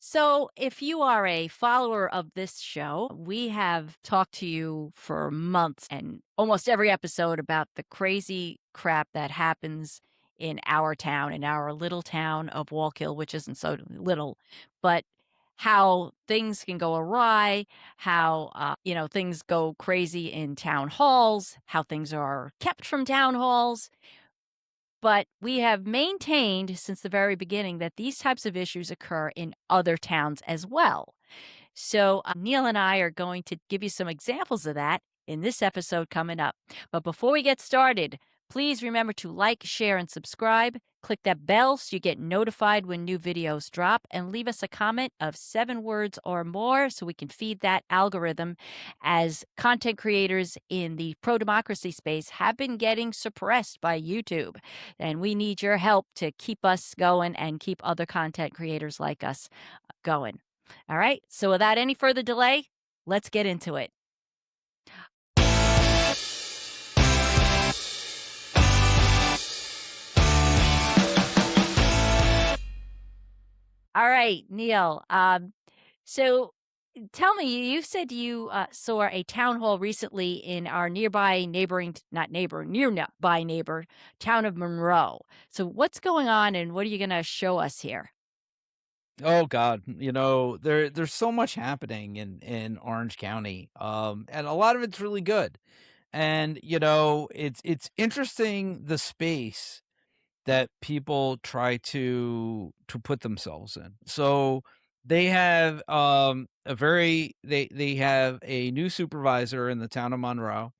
So, if you are a follower of this show, we have talked to you for months and almost every episode about the crazy crap that happens in our town, in our little town of Wallkill, which isn't so little, but how things can go awry, how, things go crazy in town halls, how things are kept from town halls. But we have maintained since the very beginning that these types of issues occur in other towns as well. So, Neil and I are going to give you some examples of that in this episode coming up. But before we get started, please remember to like, share, and subscribe. Click that bell so you get notified when new videos drop, and leave us a comment of 7 words or more so we can feed that algorithm, as content creators in the pro democracy space have been getting suppressed by YouTube. And we need your help to keep us going and keep other content creators like us going. All right. So without any further delay, let's get into it. All right, Neil. So tell me, you said you saw a town hall recently in our nearby neighboring, not neighbor, nearby neighbor, Town of Monroe. So what's going on and what are you going to show us here? Oh God, there's so much happening in Orange County. And a lot of it's really good. And it's interesting the space that people try to put themselves in. So they have they have a new supervisor in the town of Monroe.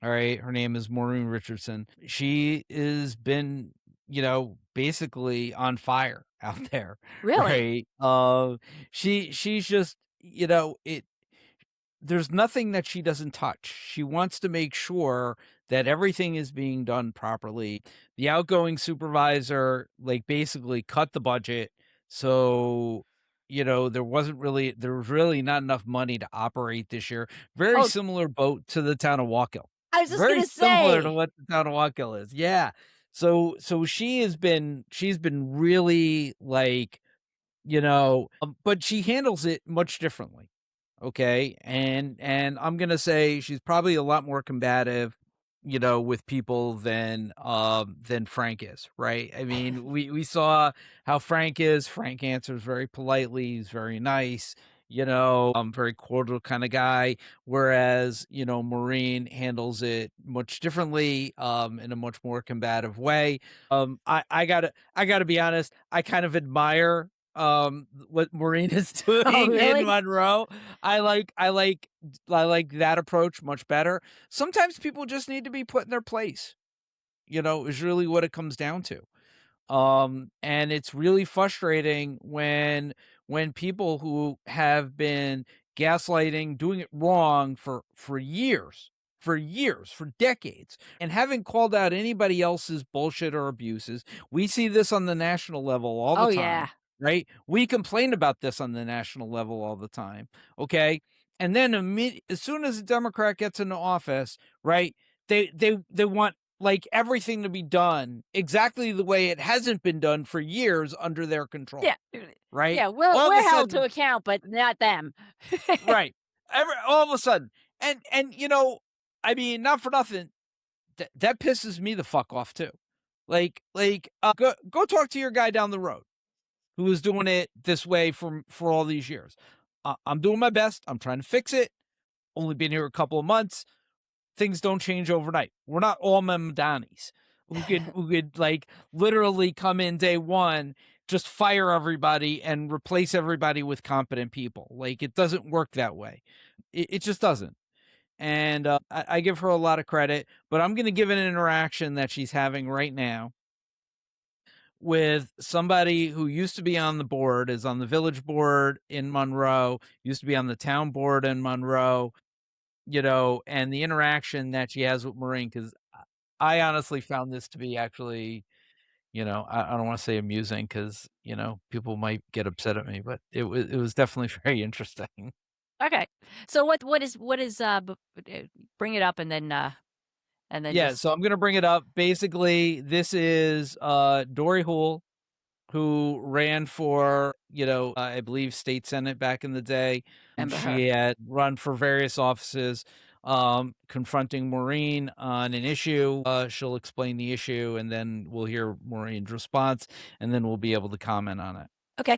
All right, her name is Maureen Richardson. She has been, basically on fire out there, Really? right? She's just, it there's nothing that she doesn't touch. She wants to make sure that everything is being done properly. The outgoing supervisor, like, basically cut the budget. So, there was really not enough money to operate this year. Very Oh, similar boat to the town of Wallkill. I was just going Very to similar to say. what the town of Wallkill is. Yeah. So she's been really, like, but she handles it much differently. Okay. And I'm gonna say she's probably a lot more combative, with people than Frank is, right? I mean, we saw how Frank is. Frank answers very politely, he's very nice, very cordial kind of guy. Whereas, Maureen handles it much differently, in a much more combative way. I gotta be honest, I kind of admire what Maureen is Oh, doing in really? Monroe. I like that approach much better. Sometimes people just need to be put in their place, is really what it comes down to. And it's really frustrating when people who have been gaslighting, doing it wrong for years, for decades, and haven't called out anybody else's bullshit or abuses. We see this on the national level all the Oh, time, yeah. right? We complain about this on the national level all the time. Okay. And then as soon as a Democrat gets into office, right, they want, like, everything to be done exactly the way it hasn't been done for years under their control, Yeah. right? Yeah. We're, All of a we're held to sudden, account, but not them. right? All of a sudden, and I mean, not for nothing, that pisses me the fuck off too. Go talk to your guy down the road who is doing it this way for all these years. I'm doing my best. I'm trying to fix it. Only been here a couple of months. Things don't change overnight. We're not all Mamdanis who could, like, literally come in day one, just fire everybody and replace everybody with competent people. Like, it doesn't work that way. It just doesn't. And I give her a lot of credit, but I'm going to give an interaction that she's having right now with somebody who used to be on the board, is on the village board in Monroe, used to be on the town board in Monroe, and the interaction that she has with Maureen, because I honestly found this to be actually, I don't want to say amusing because, people might get upset at me, but it was definitely very interesting. Okay. So what is bring it up and then Yeah, just. so I'm gonna bring it up. Basically, this is Dory Hool, who ran for, I believe state senate back in the day. Remember her. She had run for various offices, confronting Maureen on an issue. She'll explain the issue, and then we'll hear Maureen's response, and then we'll be able to comment on it. Okay.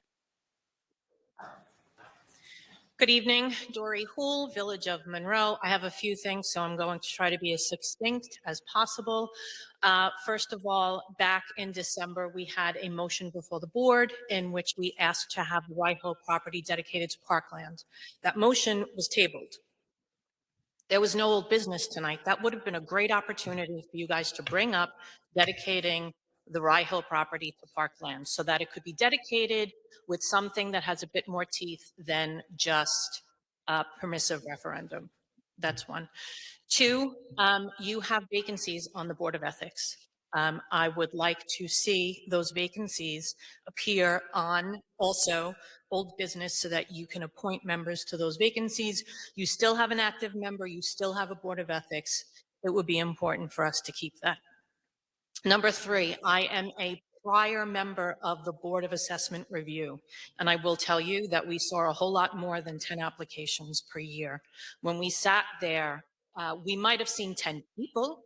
Good evening, Dory Hool, Village of Monroe. I have a few things, so I'm going to try to be as succinct as possible. First of all, back in December, we had a motion before the board in which we asked to have the Rye Hill property dedicated to Parkland. That motion was tabled. There was no old business tonight. That would have been a great opportunity for you guys to bring up dedicating the Rye Hill property to Parkland so that it could be dedicated with something that has a bit more teeth than just a permissive referendum. That's one. Two, you have vacancies on the Board of Ethics. I would like to see those vacancies appear on also old business so that you can appoint members to those vacancies. You still have an active member, you still have a Board of Ethics. It would be important for us to keep that. Number three, I am a prior member of the Board of Assessment Review, and I will tell you that we saw a whole lot more than 10 applications per year. When we sat there, we might have seen 10 people.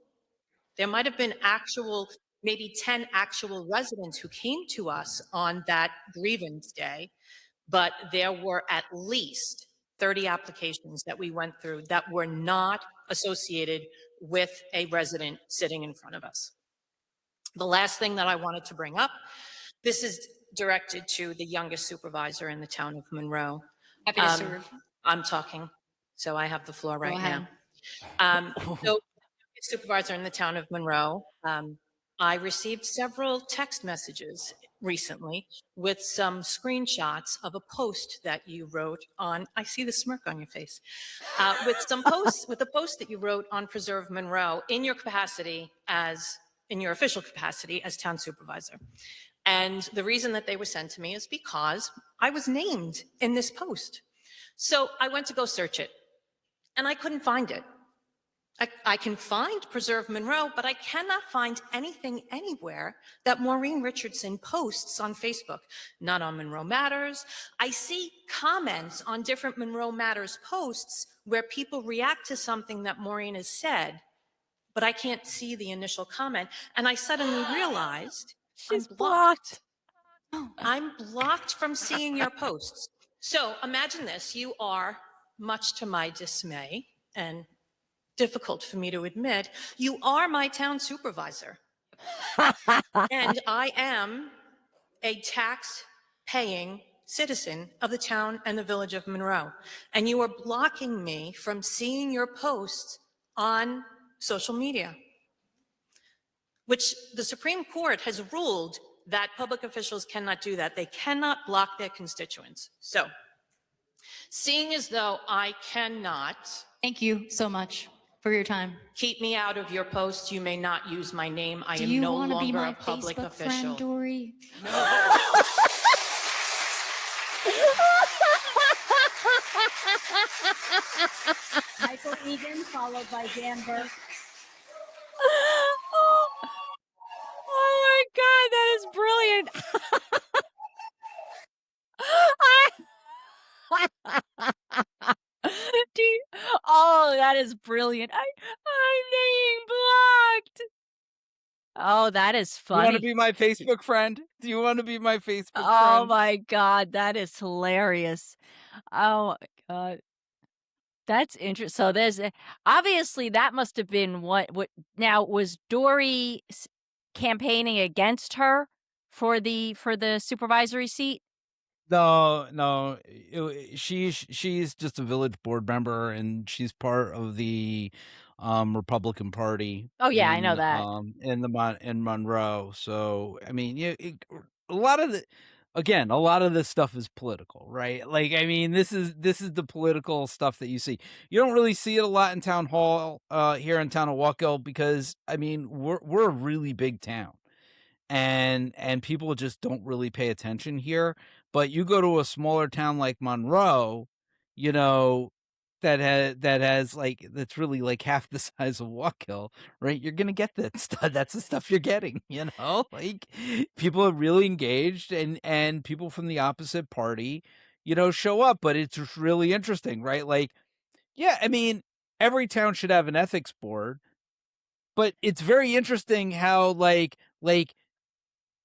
There might have been maybe 10 actual residents who came to us on that grievance day, but there were at least 30 applications that we went through that were not associated with a resident sitting in front of us. The last thing that I wanted to bring up, this is directed to the youngest supervisor in the town of Monroe. Happy to serve. I'm talking, so I have the floor right ahead. now. So, supervisor in the town of Monroe, I received several text messages recently with some screenshots of a post that you wrote on, I see the smirk on your face, with a post that you wrote on Preserve Monroe in your official capacity as town supervisor. And the reason that they were sent to me is because I was named in this post. So I went to go search it and I couldn't find it. I can find Preserve Monroe, but I cannot find anything anywhere that Maureen Richardson posts on Facebook, not on Monroe Matters. I see comments on different Monroe Matters posts where people react to something that Maureen has said, but I can't see the initial comment. And I suddenly realized She's I'm blocked. I'm blocked from seeing your posts. So imagine this, you are, much to my dismay and difficult for me to admit, you are my town supervisor. And I am a tax-paying citizen of the town and the village of Monroe. And you are blocking me from seeing your posts on social media, which the Supreme Court has ruled that public officials cannot do that. They cannot block their constituents. So, seeing as though I cannot Thank you so much for your time. keep me out of your posts, you may not use my name. I Do am you no want to be longer my a public Facebook official. friend, Dory? Michael Egan, followed by Dan Burke. Oh my God, that is brilliant. Oh, that is brilliant. I'm being blocked. Oh, that is You want to funny. be my Facebook friend? Do you want to be my Facebook Oh friend? my God, that is hilarious. Oh my God. That's interesting. So obviously that must have been what now was Dory campaigning against her for the supervisory seat? No, she's just a village board member, and she's part of the Republican Party Oh yeah, I know that. in Monroe. So I mean, a lot of a lot of this stuff is political, right? Like, I mean, this is the political stuff that you see. You don't really see it a lot in town hall here in Town of Wallkill because I mean we're a really big town. And people just don't really pay attention here. But you go to a smaller town like Monroe, you know, has like that's really like half the size of Wallkill, right? You're gonna get that stuff. That's the stuff you're getting, Like people are really engaged, and people from the opposite party, show up. But it's just really interesting, right? Like, yeah, I mean, every town should have an ethics board, but it's very interesting how like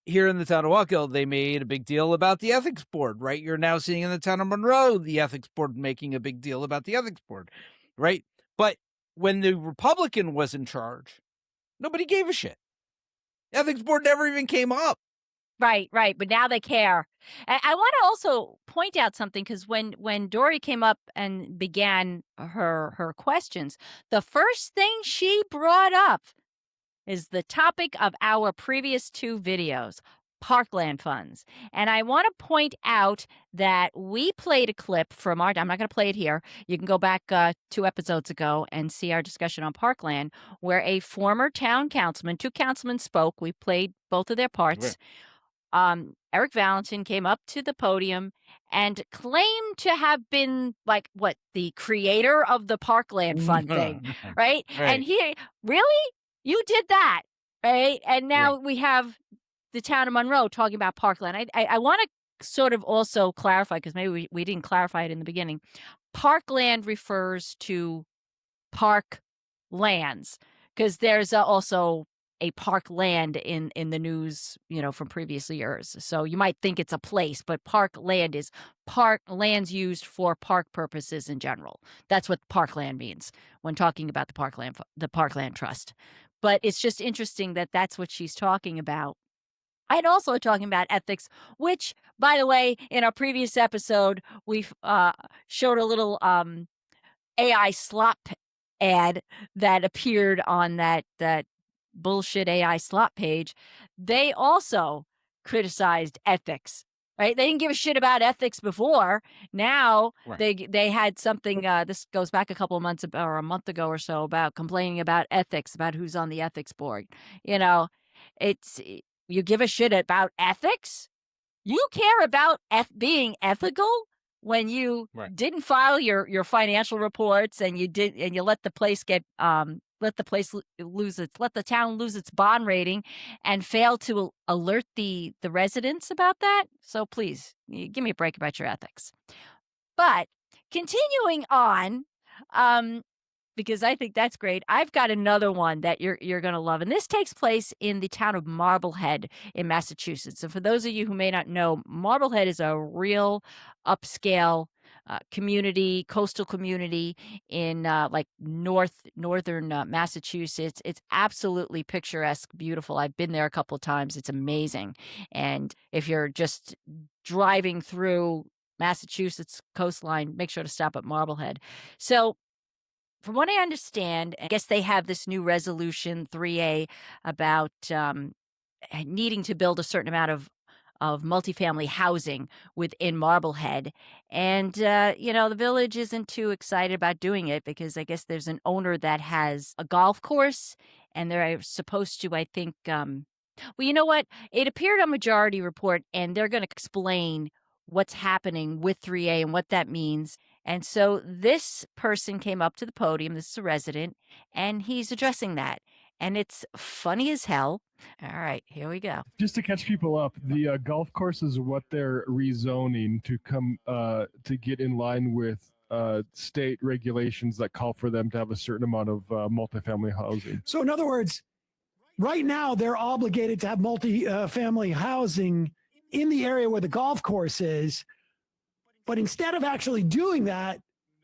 here in the town of Wallkill, they made a big deal about the ethics board, right? You're now seeing in the town of Monroe, the ethics board making a big deal about the ethics board, right? But when the Republican was in charge, nobody gave a shit. The ethics board never even came up. Right. But now they care. I want to also point out something, because when Dory came up and began her questions, the first thing she brought up is the topic of our previous 2 videos, Parkland funds. And I want to point out that we played a clip from I'm not going to play it here. You can go back 2 episodes ago and see our discussion on Parkland, where a former town councilman, 2 councilmen spoke. We played both of their parts. Right. Eric Valentin came up to the podium and claimed to have been the creator of the Parkland fund thing, right? And he really, you did that, right? And now we have the town of Monroe talking about Parkland. I want to sort of also clarify, because maybe we didn't clarify it in the beginning. Parkland refers to park lands, because there's also a parkland in the news, from previous years. So you might think it's a place, but parkland is lands used for park purposes in general. That's what parkland means when talking about the Parkland Trust. But it's just interesting that that's what she's talking about. And also talking about ethics, which, by the way, in our previous episode, we showed a little AI slop ad that appeared on that bullshit AI slop page. They also criticized ethics, right? They didn't give a shit about ethics before. Now they had something, this goes back a couple of months or a month ago or so, about complaining about ethics, about who's on the ethics board. It's, you give a shit about ethics? You care about being ethical when you didn't file your financial reports, and you let the place let the town lose its bond rating, and fail to alert the residents about that. So please, give me a break about your ethics. But continuing on, because I think that's great, I've got another one that you're going to love. And this takes place in the town of Marblehead in Massachusetts. So for those of you who may not know, Marblehead is a real upscale community, coastal community in northern Massachusetts. It's absolutely picturesque, beautiful. I've been there a couple of times. It's amazing. And if you're just driving through Massachusetts coastline, make sure to stop at Marblehead. So from what I understand, I guess they have this new resolution 3A about needing to build a certain amount of multifamily housing within Marblehead. And, the village isn't too excited about doing it, because I guess there's an owner that has a golf course, and they're supposed to, I think, well, you know what? It appeared on Majority Report, and they're going to explain what's happening with 3A and what that means. And so this person came up to the podium, this is a resident, and he's addressing that. And it's funny as hell. All right, here we go. Just to catch people up, the golf course is what they're rezoning to come to get in line with state regulations that call for them to have a certain amount of multifamily housing. So in other words, right now they're obligated to have multifamily housing in the area where the golf course is. But instead of actually doing that,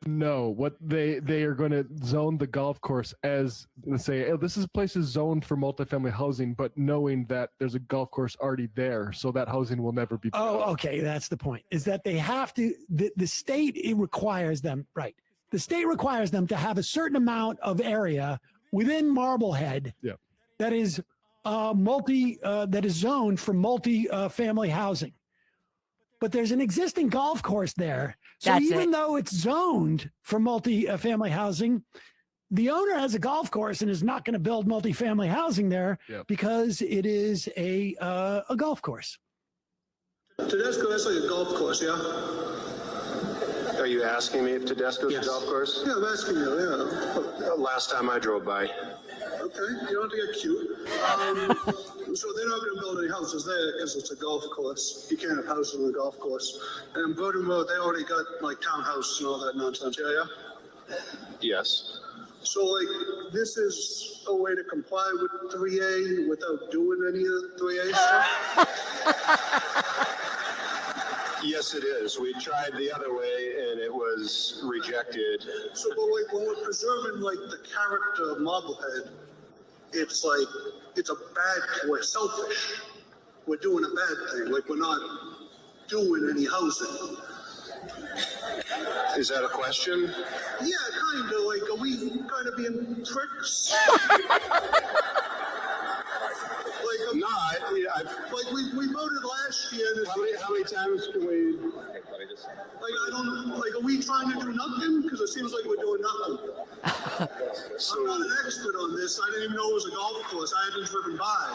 no, what they are going to zone the golf course as, say, oh, this place is zoned for multifamily housing, but knowing that there's a golf course already there, so that housing will never be built. Oh, okay, that's the point. Is that they have to, the state, it requires them, right? The state requires them to have a certain amount of area within Marblehead that is that is zoned for multi-family housing. But there's an existing golf course there. So even though it's zoned for multi-family housing, the owner has a golf course and is not going to build multi-family housing there because it is a golf course. So that's like a golf course, yeah? Are you asking me if Tedesco's Yes. a golf course? Yeah, I'm asking you, yeah. Last time I drove by. Okay, you don't have to get cute. So they're not going to build any houses there because it's a golf course. You can't have houses on a golf course. And Burden Road, they already got like townhouses and all that nonsense. Yeah. Yes. So like, this is a way to comply with 3A without doing any of the 3A stuff? Yes, it is. We tried the other way and it was rejected. So, but like, when we're preserving like the character of Marblehead, it's like, it's a bad, we're selfish. We're doing a bad thing. Like, we're not doing any housing. Is that a question? Yeah, kind of. Like, are we kind of being tricks? Like, No, like we voted last year. how many times can we? Like, I don't, like, are we trying to do nothing? Because it seems like we're doing nothing. I'm not an expert on this. I didn't even know it was a golf course. I hadn't driven by.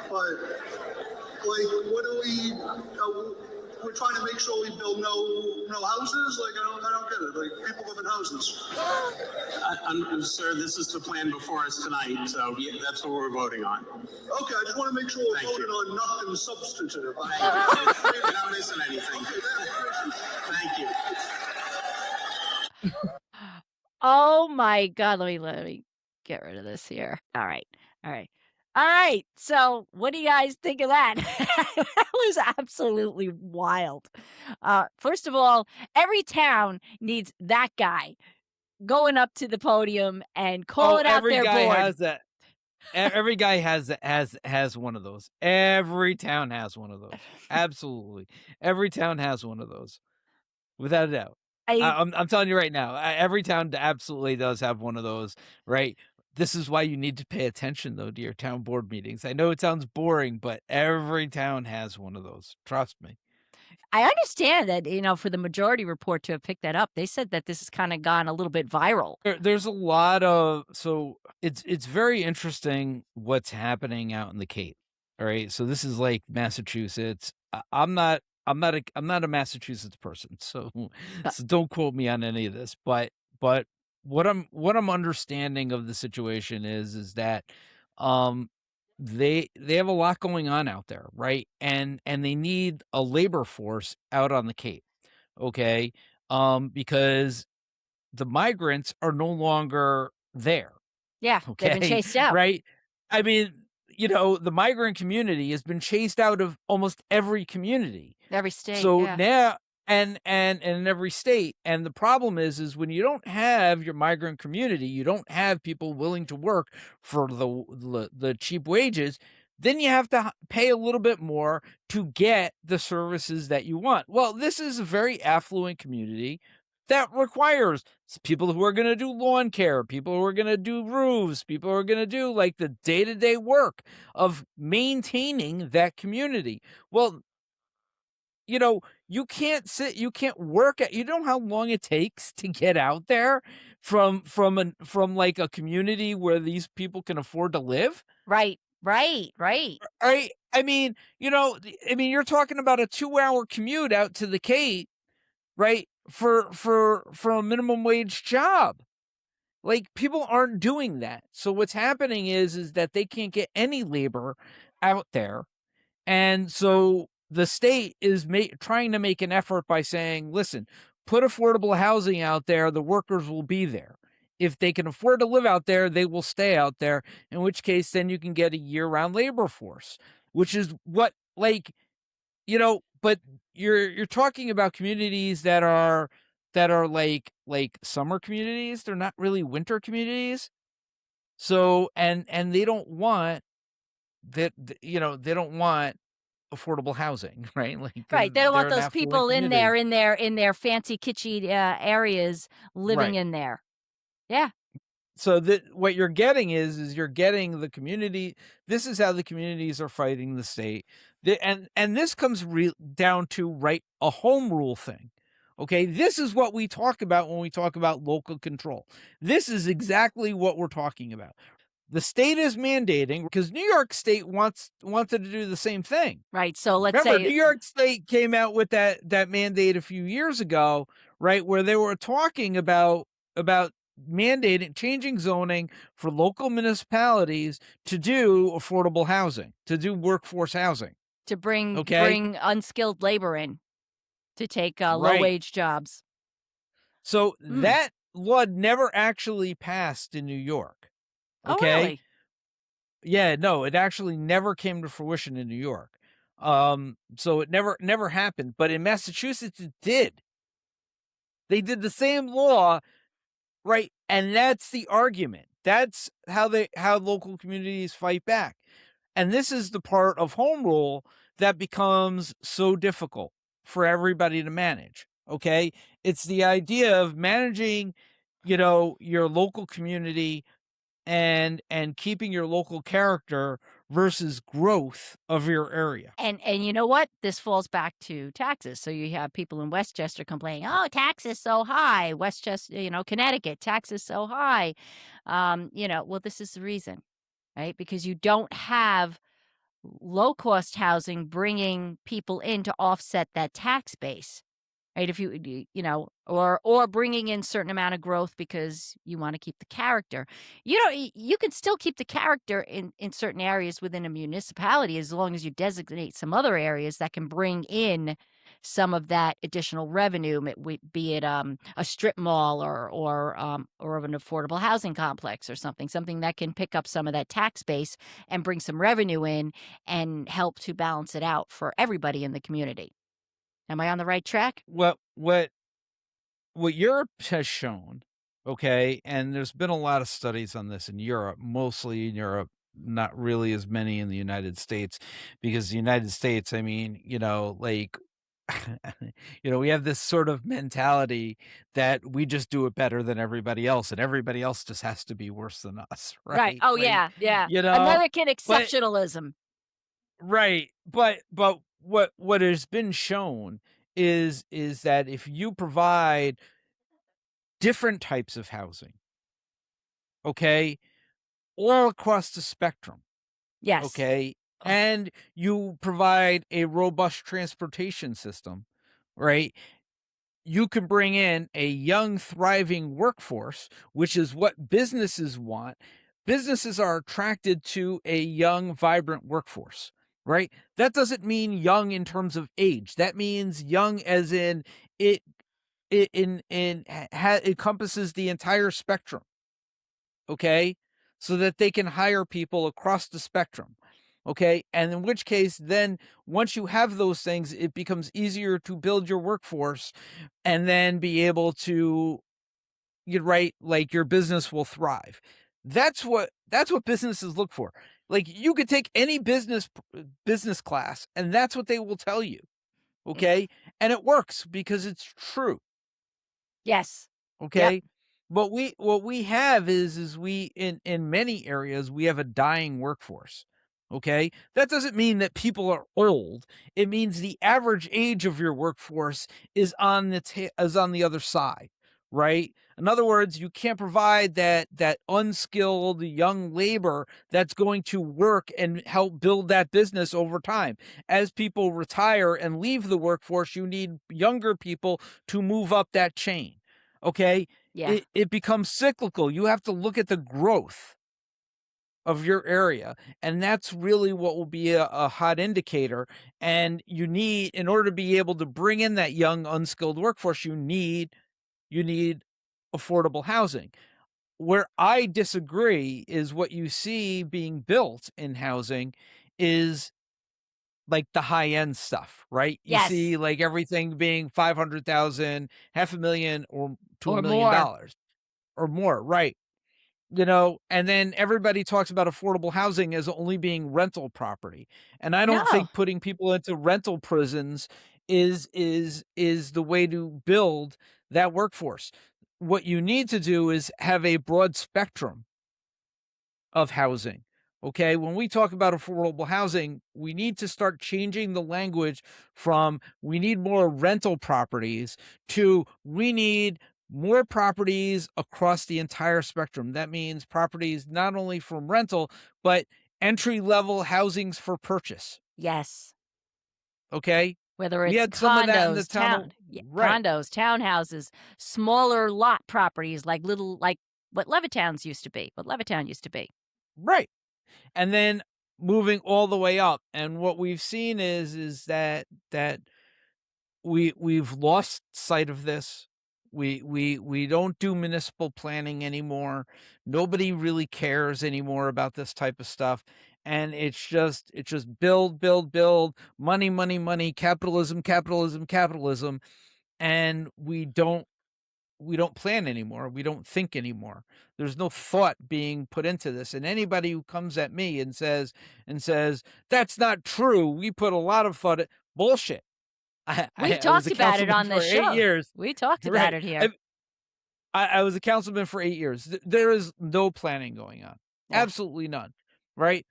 But, like, what do we, we're trying to make sure we build no houses? Like, I don't get it. Like, people live in houses. Sir, this is the plan before us tonight, so that's what we're voting on. Okay, I just want to make sure we're voting on nothing substantive. You're not missing anything. Thank you. Oh my God. Let me get rid of this here. All right. So what do you guys think of that? That was absolutely wild. First of all, every town needs that guy going up to the podium and calling out every their guy board. has that. Every guy has one of those. Every town has one of those. Absolutely, every town has one of those, without a doubt. I'm telling you right now, every town absolutely does have one of those. Right. This is why you need to pay attention, though, to your town board meetings. I know it sounds boring, but every town has one of those. Trust me. I understand that, for the majority report to have picked that up, they said that this has kind of gone a little bit viral. There's a lot of, so it's very interesting what's happening out in the Cape. All right. So this is like Massachusetts. I'm not a Massachusetts person, so don't quote me on any of this, but what I'm understanding of the situation is that they have a lot going on out there, right? And they need a labor force out on the Cape, okay? Because the migrants are no longer there. Yeah, okay? they've been chased out. Right? I mean, the migrant community has been chased out of almost every community. Every state. So yeah. now and in every state. And the problem is when you don't have your migrant community, you don't have people willing to work for the cheap wages, then you have to pay a little bit more to get the services that you want. Well, this is a very affluent community that requires people who are going to do lawn care, people who are going to do roofs, people who are going to do like the day-to-day work of maintaining that community. Well, you can't work at, you know how long it takes to get out there from like a community where these people can afford to live? Right. I mean, you're talking about a 2-hour commute out to the Cape, right? For a minimum wage job. Like, people aren't doing that. So what's happening is that they can't get any labor out there. And so the state is trying to make an effort by saying, listen, put affordable housing out there. The workers will be there. If they can afford to live out there, they will stay out there, in which case then you can get a year-round labor force, which is what, but you're talking about communities that are like summer communities. They're not really winter communities. So, and they don't want that, they don't want affordable housing, right? Right. They don't want they're an those people affluent in their fancy kitschy areas living Right. in there. Yeah. So that what you're getting is you're getting the community. This is how the communities are fighting the state. And this comes down to a home rule thing. Okay, this is what we talk about when we talk about local control. This is exactly what we're talking about. The state is mandating, because New York State wanted to do the same thing. Right. So let's Remember, say New York State came out with that mandate a few years ago, right? Where they were talking about mandating, changing zoning for local municipalities to do affordable housing, to do workforce housing. To bring Okay. unskilled labor in to take, Right. low-wage jobs. So Mm. that law never actually passed in New York. Oh, Okay. really? Yeah, no, it actually never came to fruition in New York. So it never happened. But in Massachusetts, it did. They did the same law, right? And that's the argument. That's how local communities fight back. And this is the part of home rule that becomes so difficult for everybody to manage. Okay. It's the idea of managing, your local community and keeping your local character versus growth of your area. And you know what? This falls back to taxes. So you have people in Westchester complaining, "Oh, taxes so high." Westchester, Connecticut, taxes so high. Well, this is the reason, right? Because you don't have low cost housing bringing people in to offset that tax base. Right, if or bringing in certain amount of growth because you want to keep the character. You can still keep the character in certain areas within a municipality as long as you designate some other areas that can bring in some of that additional revenue, be it a strip mall or of an affordable housing complex or something that can pick up some of that tax base and bring some revenue in and help to balance it out for everybody in the community. Am I on the right track? What Europe has shown, okay, and there's been a lot of studies on this in Europe, mostly in Europe, not really as many in the United States, because the United States, I mean, like, we have this sort of mentality that we just do it better than everybody else, and everybody else just has to be worse than us, Right. right? Oh, Like, yeah, yeah. you know, American but exceptionalism. right, but what has been shown is that if you provide different types of housing, okay, all across the spectrum, Yes. okay, Oh, and you provide a robust transportation system, right? You can bring in a young, thriving workforce, which is what businesses want. Businesses are attracted to a young, vibrant workforce, right? That doesn't mean young in terms of age. That means young as in it encompasses the entire spectrum, okay? So that they can hire people across the spectrum. Okay. And in which case, then once you have those things, it becomes easier to build your workforce and then be able to get right, like your business will thrive. That's what businesses look for. Like you could take any business class and that's what they will tell you. mm, Okay. And it works because it's true. yes. Yep. Okay. But what we have is we in many areas we have a dying workforce. Okay. That doesn't mean that people are old. It means the average age of your workforce is on the other side, right? In other words, you can't provide that unskilled young labor that's going to work and help build that business over time. As people retire and leave the workforce, you need younger people to move up that chain. Okay, Yeah. it becomes cyclical. You have to look at the growth of your area, and that's really what will be a hot indicator. And you need, in order to be able to bring in that young, unskilled workforce, you need affordable housing. Where I disagree is what you see being built in housing is like the high end stuff, right? You Yes. see like everything being 500,000, half a million, or to a Or million more. dollars or more, right? And then everybody talks about affordable housing as only being rental property. And I don't No. think putting people into rental prisons is the way to build that workforce. What you need to do is have a broad spectrum of housing. Okay. When we talk about affordable housing, we need to start changing the language from we need more rental properties to we need more properties across the entire spectrum. That means properties not only from rental, but entry level housings for purchase. Yes. Okay. Whether We it's had some of that in the condos, town of right, condos, townhouses, smaller lot properties like what Levittown's used to be, what Levittown used to be. right. And then moving all the way up. And what we've seen is that we've lost sight of this. We don't do municipal planning anymore. Nobody really cares anymore about this type of stuff. And it's just build, build, build, money, money, money, capitalism, capitalism, capitalism. And we don't plan anymore. We don't think anymore. There's no thought being put into this. And anybody who comes at me and says, that's not true, we put a lot of thought bullshit. We've I was talked a about it councilman on for this 8 show. years. We talked about Right. it here. I was a councilman for 8 years. There is no planning going on. Yeah. Absolutely none. Right?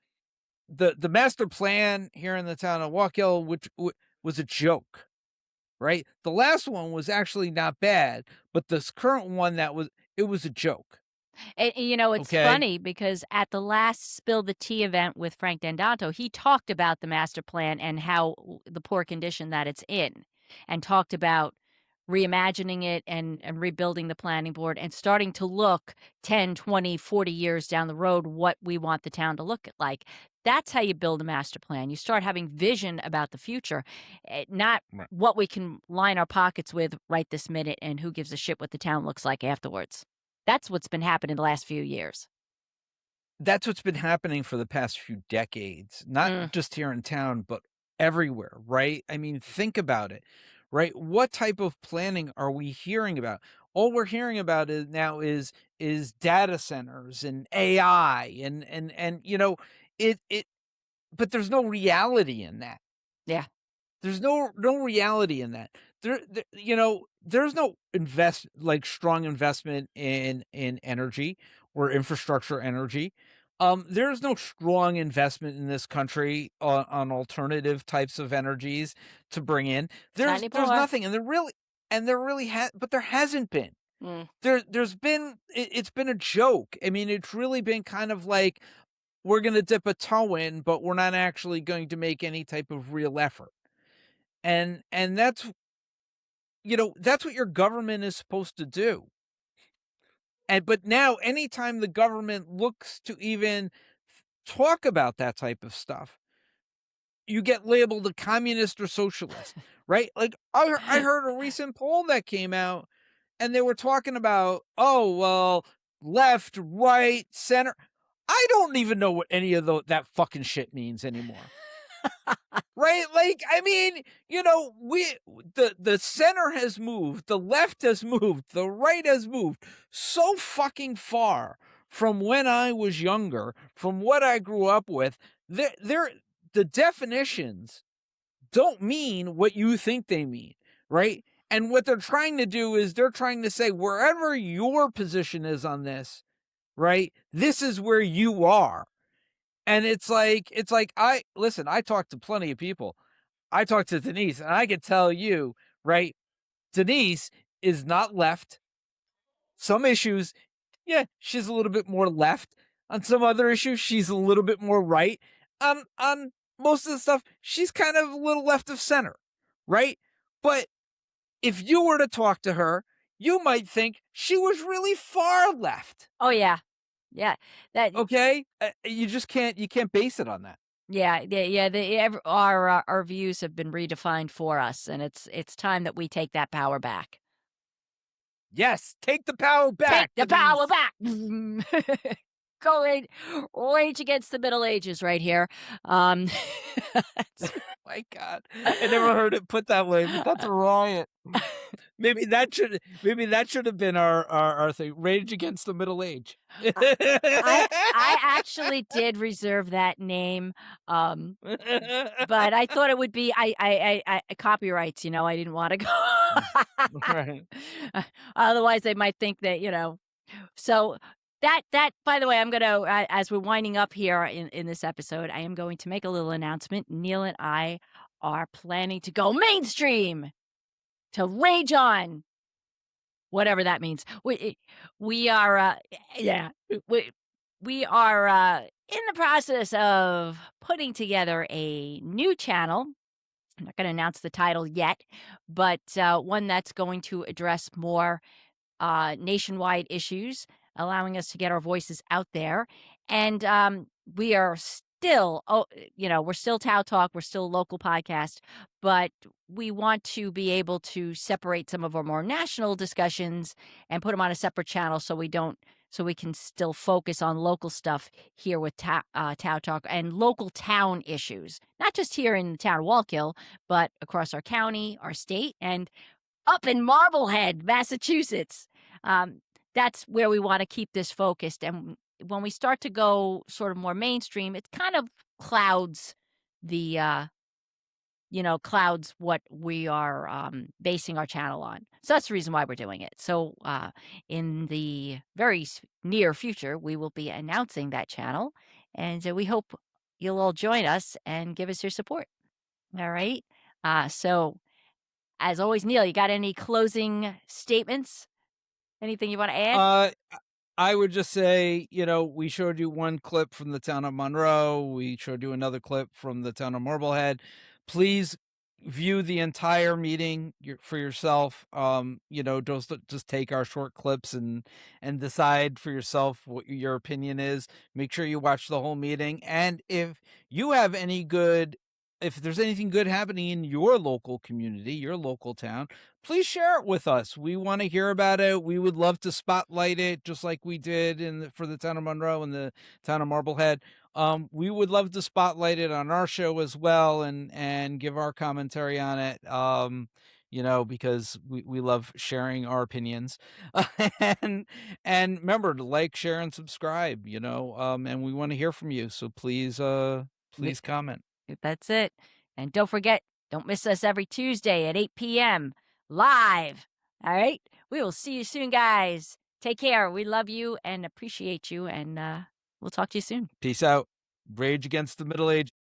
The master plan here in the town of Wallkill, which was a joke. Right? The last one was actually not bad, but this current one it was a joke. And, it's Okay? funny because at the last Spill the Tea event with Frank Dandanto, he talked about the master plan and how the poor condition that it's in, and talked about reimagining it and rebuilding the planning board and starting to look 10, 20, 40 years down the road what we want the town to look like. That's how you build a master plan. You start having vision about the future, not Right. what we can line our pockets with right this minute and who gives a shit what the town looks like afterwards. That's what's been happening the last few years. That's what's been happening for the past few decades, not just here in town, but everywhere, right? I mean, think about it, right? What type of planning are we hearing about? All we're hearing about is data centers and AI and it but there's no reality in that. Yeah. There's no reality in that. There's no strong investment in energy or infrastructure energy. There's no strong investment in this country on alternative types of energies to bring in. There's anymore. nothing, and but there hasn't been. There's been it's been a joke. I mean, it's really been kind of like we're going to dip a toe in, but we're not actually going to make any type of real effort. And that's what your government is supposed to do. But now anytime the government looks to even talk about that type of stuff, you get labeled a communist or socialist, right? Like I heard a recent poll that came out and they were talking about, oh, well, left, right, center. I don't even know what any of that fucking shit means anymore. Right? Like, I mean, the center has moved, the left has moved, the right has moved so fucking far from when I was younger, from what I grew up with. The definitions don't mean what you think they mean, right? And what they're trying to do is they're trying to say wherever your position is on this, right? This is where you are. And it's like I talk to plenty of people. I talk to Denise, and I can tell you, right? Denise is not left. Some issues, yeah, she's a little bit more left. On some other issues, she's a little bit more right. On most of the stuff, she's kind of a little left of center, right? But if you were to talk to her, you might think she was really far left. Oh, yeah. Yeah. Okay? You can't base it on that. Yeah. Our views have been redefined for us, and it's time that we take that power back. Yes, take the power back. Take the power back. Go rage against the Middle Ages right here. My God, I never heard it put that way, but that's a riot. Maybe that should have been our thing. Rage against the Middle Age. I actually did reserve that name, but I thought it would be I copyrights. I didn't want to go. Right. Otherwise, they might think that So that by the way, I'm gonna as we're winding up here in this episode, I am going to make a little announcement. Neil and I are planning to go mainstream, to rage on, whatever that means. We are we are in the process of putting together a new channel I'm not going to announce the title yet, but one that's going to address more nationwide issues, allowing us to get our voices out there. And we are still, we're still TOWTalk, we're still a local podcast, but we want to be able to separate some of our more national discussions and put them on a separate channel so we can still focus on local stuff here with TOWTalk and local town issues, not just here in the town of Wallkill, but across our county, our state, and up in Marblehead, Massachusetts. That's where we want to keep this focused. And when we start to go sort of more mainstream, it kind of clouds the, clouds what we are basing our channel on. So that's the reason why we're doing it. So in the very near future, we will be announcing that channel. And we hope you'll all join us and give us your support. All right. So as always, Neil, you got any closing statements? Anything you want to add? I would just say, we showed you one clip from the town of Monroe. We showed you another clip from the town of Marblehead. Please view the entire meeting for yourself. Don't just take our short clips and decide for yourself what your opinion is. Make sure you watch the whole meeting. And if there's anything good happening in your local community, your local town, please share it with us. We want to hear about it. We would love to spotlight it, just like we did for the town of Monroe and the town of Marblehead. We would love to spotlight it on our show as well and give our commentary on it. Because we love sharing our opinions. and remember to like, share, and subscribe. And we want to hear from you. So please comment. That's it. And don't forget, don't miss us every Tuesday at 8 p.m. live. All right. We will see you soon, guys. Take care. We love you and appreciate you. And we'll talk to you soon. Peace out. Rage against the Middle Ages.